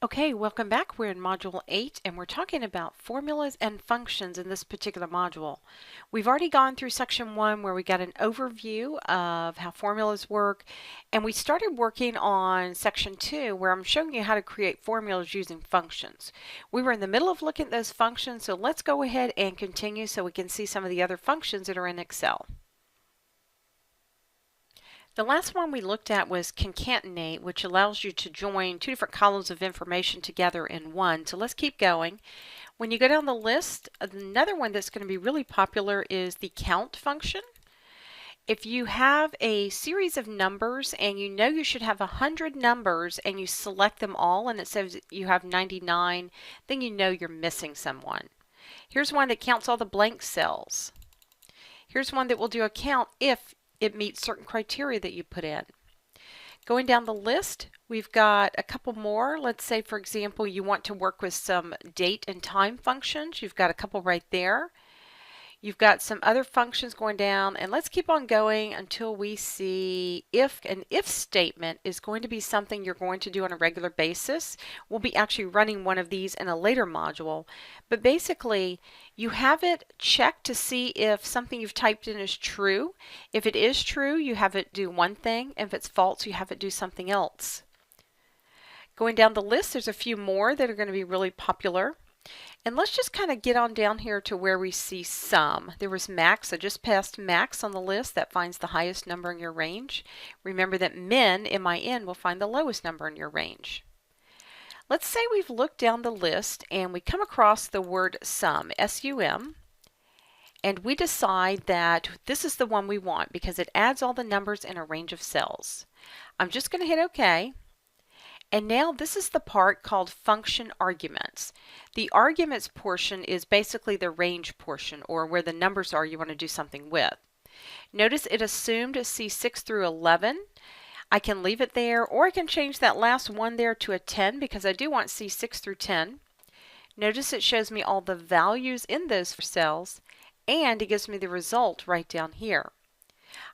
Okay, welcome back. We're in Module 8 and we're talking about formulas and functions in this particular module. We've already gone through Section 1 where we got an overview of how formulas work, and we started working on Section 2 where I'm showing you how to create formulas using functions. We were in the middle of looking at those functions, so let's go ahead and continue so we can see some of the other functions that are in Excel. The last one we looked at was concatenate, which allows you to join two different columns of information together in one. So let's keep going. When you go down the list, another one that's going to be really popular is the count function. If you have a series of numbers and you know you should have 100 numbers and you select them all and it says you have 99, then you know you're missing someone. Here's one that counts all the blank cells. Here's one that will do a count if it meets certain criteria that you put in. Going down the list, we've got a couple more. Let's say, for example, you want to work with some date and time functions. You've got a couple right there. You've got some other functions going down, and let's keep on going until we see if an if statement is going to be something you're going to do on a regular basis. We'll be actually running one of these in a later module, but basically you have it checked to see if something you've typed in is true. If it is true, you have it do one thing. If it's false, you have it do something else. Going down the list, there's a few more that are going to be really popular. And let's just kind of get on down here to where we see sum. There was max. I just passed max on the list. That finds the highest number in your range. Remember that min, M-I-N, will find the lowest number in your range. Let's say we've looked down the list and we come across the word sum, S-U-M, and we decide that this is the one we want because it adds all the numbers in a range of cells. I'm just going to hit OK. And now this is the part called function arguments. The arguments portion is basically the range portion, or where the numbers are you want to do something with. Notice it assumed C6 through 11. I can leave it there, or I can change that last one there to a 10 because I do want C6 through 10. Notice it shows me all the values in those cells, and it gives me the result right down here.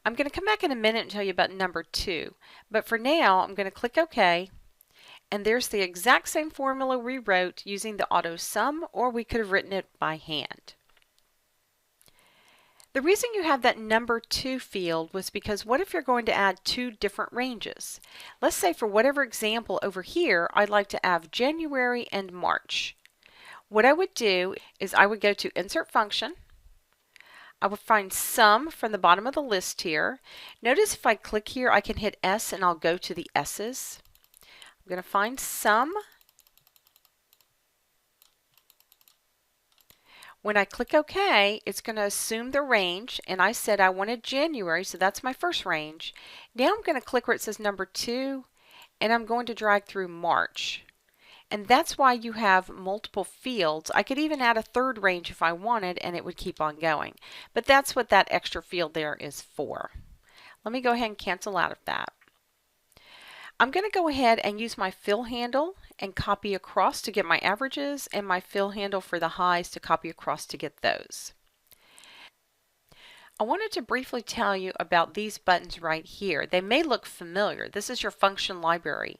I'm going to come back in a minute and tell you about number 2, but for now I'm going to click OK. And there's the exact same formula we wrote using the auto sum, or we could have written it by hand. The reason you have that number 2 field was because what if you're going to add two different ranges? Let's say for whatever example over here, I'd like to add January and March. What I would do is I would go to Insert Function. I would find Sum from the bottom of the list here. Notice if I click here, I can hit S and I'll go to the S's. I'm going to find sum. When I click OK, it's going to assume the range, and I said I wanted January, so that's my first range. Now I'm going to click where it says number 2, and I'm going to drag through March. And that's why you have multiple fields. I could even add a third range if I wanted, and it would keep on going. But that's what that extra field there is for. Let me go ahead and cancel out of that. I'm going to go ahead and use my fill handle and copy across to get my averages, and my fill handle for the highs to copy across to get those. I wanted to briefly tell you about these buttons right here. They may look familiar. This is your function library.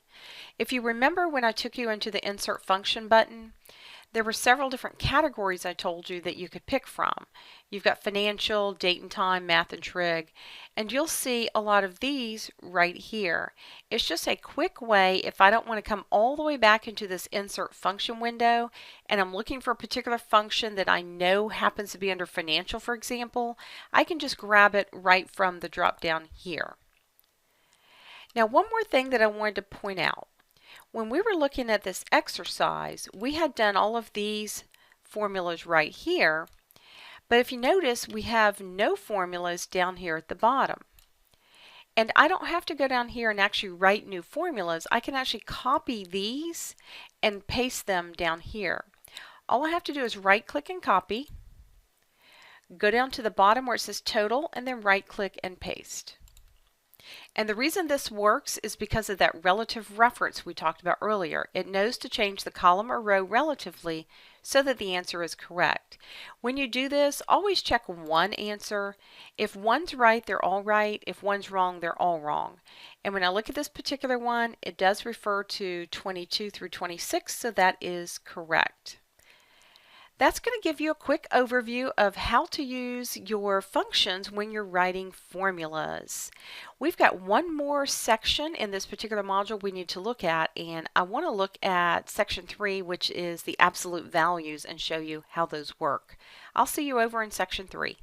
If you remember when I took you into the Insert Function button, there were several different categories I told you that you could pick from. You've got financial, date and time, math and trig, and you'll see a lot of these right here. It's just a quick way if I don't want to come all the way back into this Insert Function window and I'm looking for a particular function that I know happens to be under financial, for example, I can just grab it right from the drop down here. Now, one more thing that I wanted to point out. When we were looking at this exercise, we had done all of these formulas right here, but if you notice, we have no formulas down here at the bottom. And I don't have to go down here and actually write new formulas. I can actually copy these and paste them down here. All I have to do is right-click and copy, go down to the bottom where it says total, and then right-click and paste. And the reason this works is because of that relative reference we talked about earlier. It knows to change the column or row relatively so that the answer is correct. When you do this, always check one answer. If one's right, they're all right. If one's wrong, they're all wrong. And when I look at this particular one, it does refer to 22 through 26, so that is correct. That's going to give you a quick overview of how to use your functions when you're writing formulas. We've got one more section in this particular module we need to look at, and I want to look at section 3, which is the absolute values, and show you how those work. I'll see you over in section 3.